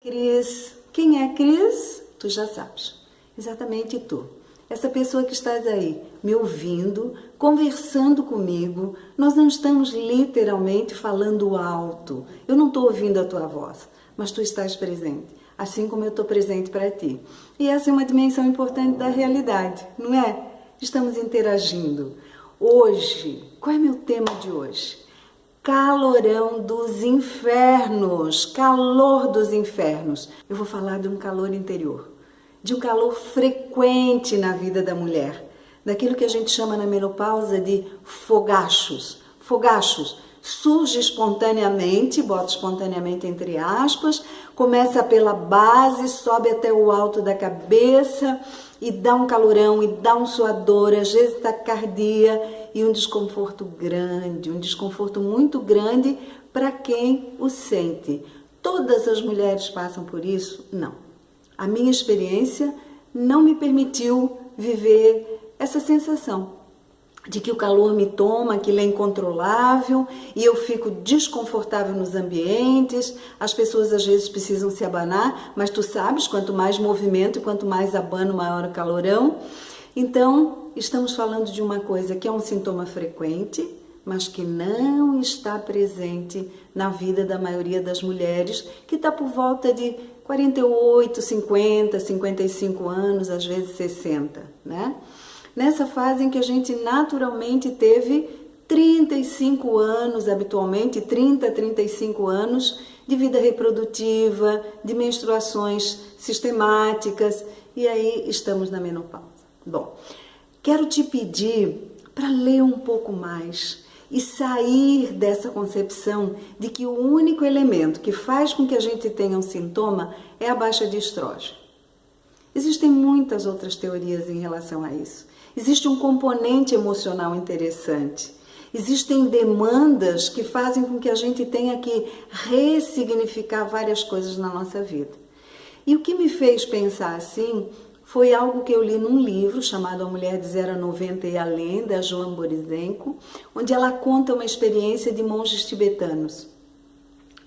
Cris, quem é Cris? Tu já sabes, exatamente tu. Essa pessoa que estás aí me ouvindo, conversando comigo, nós não estamos literalmente falando alto. Eu não estou ouvindo a tua voz, mas tu estás presente, assim como eu estou presente para ti. E essa é uma dimensão importante da realidade, não é? Estamos interagindo. Hoje, qual é meu tema de hoje? Calorão dos infernos, calor dos infernos. Eu vou falar de um calor interior, de um calor frequente na vida da mulher, daquilo que a gente chama na menopausa de fogachos. Fogachos surge espontaneamente, bota espontaneamente entre aspas, começa pela base, sobe até o alto da cabeça e dá um calorão, e dá um suador, às vezes taquicardia e um desconforto grande, um desconforto muito grande para quem o sente. Todas as mulheres passam por isso? Não. A minha experiência não me permitiu viver essa sensação de que o calor me toma, que ele é incontrolável e eu fico desconfortável nos ambientes. As pessoas às vezes precisam se abanar, mas tu sabes, quanto mais movimento, quanto mais abano, maior o calorão. Então, estamos falando de uma coisa que é um sintoma frequente, mas que não está presente na vida da maioria das mulheres, que está por volta de 48, 50, 55 anos, às vezes 60, né? Nessa fase em que a gente naturalmente teve 35 anos, habitualmente 30, 35 anos de vida reprodutiva, de menstruações sistemáticas, e aí estamos na menopausa. Bom, quero te pedir para ler um pouco mais e sair dessa concepção de que o único elemento que faz com que a gente tenha um sintoma é a baixa de estrógeno. Existem muitas outras teorias em relação a isso. Existe um componente emocional interessante. Existem demandas que fazem com que a gente tenha que ressignificar várias coisas na nossa vida. E o que me fez pensar assim foi algo que eu li num livro chamado A Mulher de 0 a 90 e Além, da Joan Borizenko, onde ela conta uma experiência de monges tibetanos,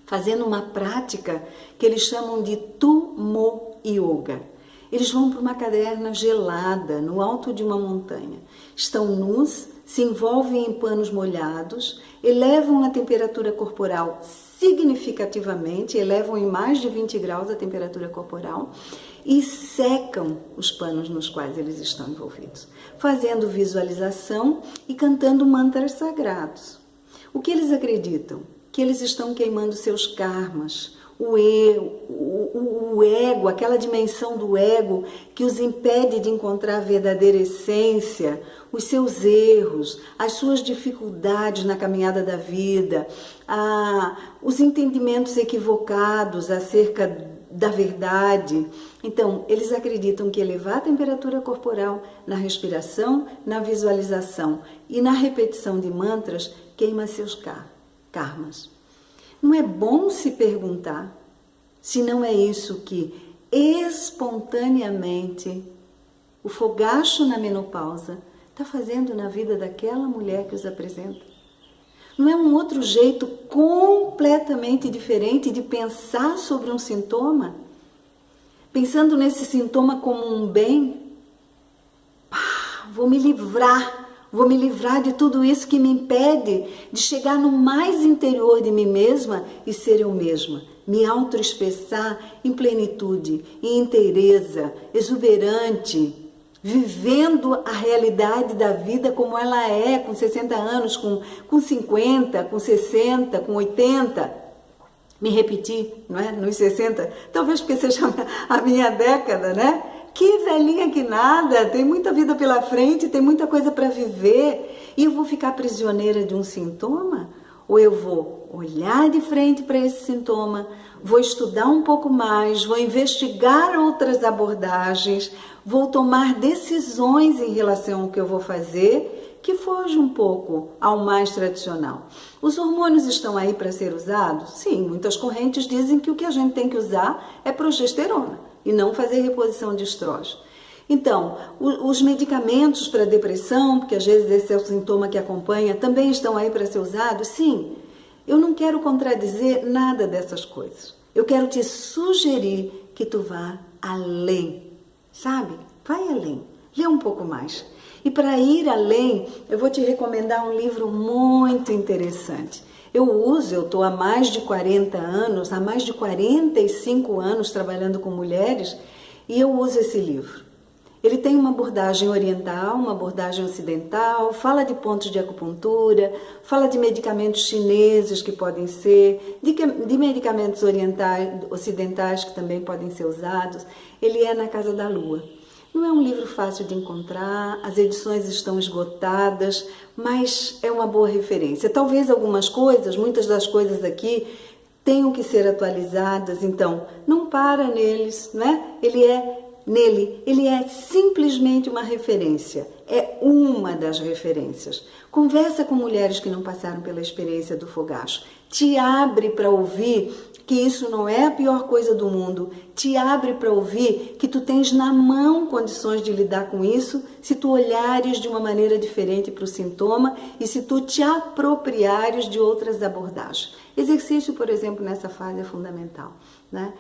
fazendo uma prática que eles chamam de Tummo Yoga. Eles vão para uma caverna gelada, no alto de uma montanha. Estão nus, se envolvem em panos molhados, elevam a temperatura corporal significativamente, elevam em mais de 20 graus a temperatura corporal e secam os panos nos quais eles estão envolvidos, fazendo visualização e cantando mantras sagrados. O que eles acreditam? Que eles estão queimando seus karmas, o ego, aquela dimensão do ego que os impede de encontrar a verdadeira essência, os seus erros, as suas dificuldades na caminhada da vida, os entendimentos equivocados acerca da verdade. Então, eles acreditam que elevar a temperatura corporal na respiração, na visualização e na repetição de mantras queima seus karmas. Não é bom se perguntar se não é isso que espontaneamente o fogacho na menopausa está fazendo na vida daquela mulher que os apresenta? Não é um outro jeito completamente diferente de pensar sobre um sintoma? Pensando nesse sintoma como um bem? Vou me livrar de tudo isso que me impede de chegar no mais interior de mim mesma e ser eu mesma, me autoexpressar em plenitude, em inteireza, exuberante, vivendo a realidade da vida como ela é, com 60 anos, com 50, com 60, com 80. Me repetir, não é? Nos 60, talvez porque seja a minha década, né? Que velhinha que nada, tem muita vida pela frente, tem muita coisa para viver, e eu vou ficar prisioneira de um sintoma? Ou eu vou olhar de frente para esse sintoma, vou estudar um pouco mais, vou investigar outras abordagens, vou tomar decisões em relação ao que eu vou fazer, que foge um pouco ao mais tradicional. Os hormônios estão aí para ser usados? Sim, muitas correntes dizem que o que a gente tem que usar é progesterona e não fazer reposição de estrógeno. Então, os medicamentos para depressão, porque às vezes esse é o sintoma que acompanha, também estão aí para ser usados? Sim, eu não quero contradizer nada dessas coisas. Eu quero te sugerir que tu vá além, sabe? Vai além, lê um pouco mais. E para ir além, eu vou te recomendar um livro muito interessante. Eu estou há mais de 40 anos, há mais de 45 anos trabalhando com mulheres e eu uso esse livro. Ele tem uma abordagem oriental, uma abordagem ocidental, fala de pontos de acupuntura, fala de medicamentos chineses que podem ser, de medicamentos orientais, ocidentais que também podem ser usados. Ele é na Casa da Lua. Não é um livro fácil de encontrar, as edições estão esgotadas, mas é uma boa referência. Talvez algumas coisas, muitas das coisas aqui, tenham que ser atualizadas, então não para neles, né? Ele é simplesmente uma referência, é uma das referências. Conversa com mulheres que não passaram pela experiência do fogacho, te abre para ouvir que isso não é a pior coisa do mundo, te abre para ouvir que tu tens na mão condições de lidar com isso se tu olhares de uma maneira diferente para o sintoma e se tu te apropriares de outras abordagens. Exercício, por exemplo, nessa fase é fundamental, né?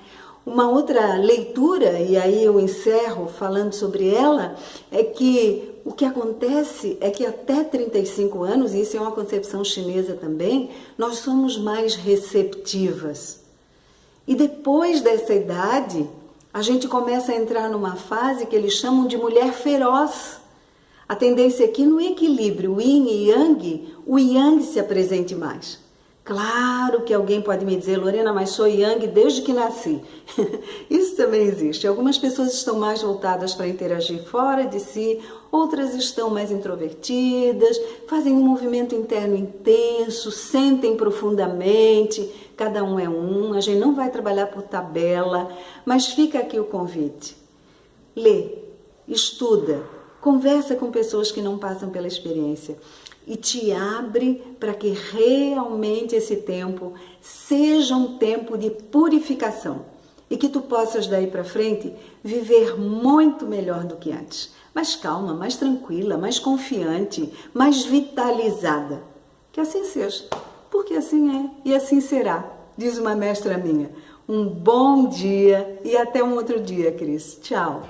Uma outra leitura, e aí eu encerro falando sobre ela, é que o que acontece é que até 35 anos, e isso é uma concepção chinesa também, nós somos mais receptivas. E depois dessa idade, a gente começa a entrar numa fase que eles chamam de mulher feroz. A tendência é que no equilíbrio yin e yang, o yang se apresente mais. Claro que alguém pode me dizer, Lorena, mas sou yang desde que nasci. Isso também existe. Algumas pessoas estão mais voltadas para interagir fora de si, outras estão mais introvertidas, fazem um movimento interno intenso, sentem profundamente, cada um é um, a gente não vai trabalhar por tabela, mas fica aqui o convite. Lê, estuda, conversa com pessoas que não passam pela experiência. E te abre para que realmente esse tempo seja um tempo de purificação e que tu possas daí para frente viver muito melhor do que antes. Mais calma, mais tranquila, mais confiante, mais vitalizada. Que assim seja, porque assim é e assim será, diz uma mestra minha. Um bom dia e até um outro dia, Cris. Tchau!